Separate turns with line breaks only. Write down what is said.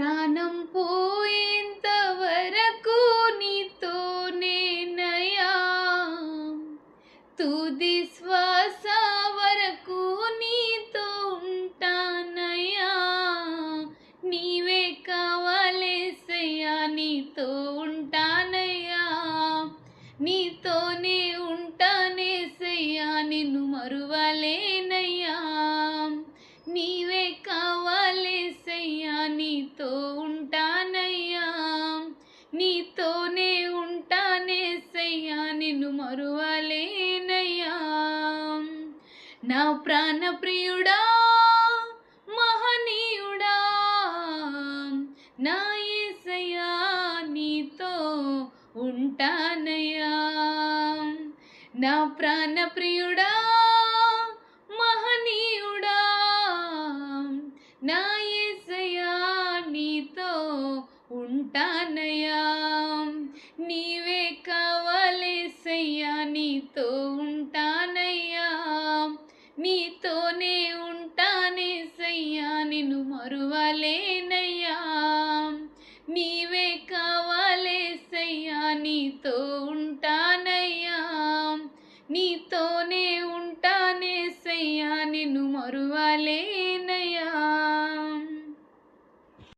ప్రాణం పోయేంత వరకు నీతోనేనయ్యా, తుది శ్వాస వరకు నీతో ఉంటానయ్యా. నీవే కావాలేసయ్యా, నీతో ఉంటానయ్యా, నీతోనే ఉంటానేసయ్యా, నిన్ను మరువలేనయ్యా. నీవే కావాలేసయ్యా, నీతో ఉంటానయ్యా, నీతోనే ఉంటానేసయ్యా, నిన్ను మరువలేనయ్యా. నా ప్రాణ ప్రియుడా, మహనీయుడా, నా యేసయ్యా, నీతో ఉంటానయ్యా. నా ప్రాణ ప్రియుడా, మహనీయుడా, నా యేసయ్యా, నీతో ఉంటానయ్యా. నీవే కావాలేసయ్యా, నీతో ఉంటానయ్యా, నీతోనే ఉంటానేసయ్యా, నిన్ను మరువలేనయ్యా. నీవే కావాలేసయ్యా, నీతో ఉంటానయ్యా, నీతోనే ఉంటానేసయ్యా, నిన్ను మరువలేనయ్యా.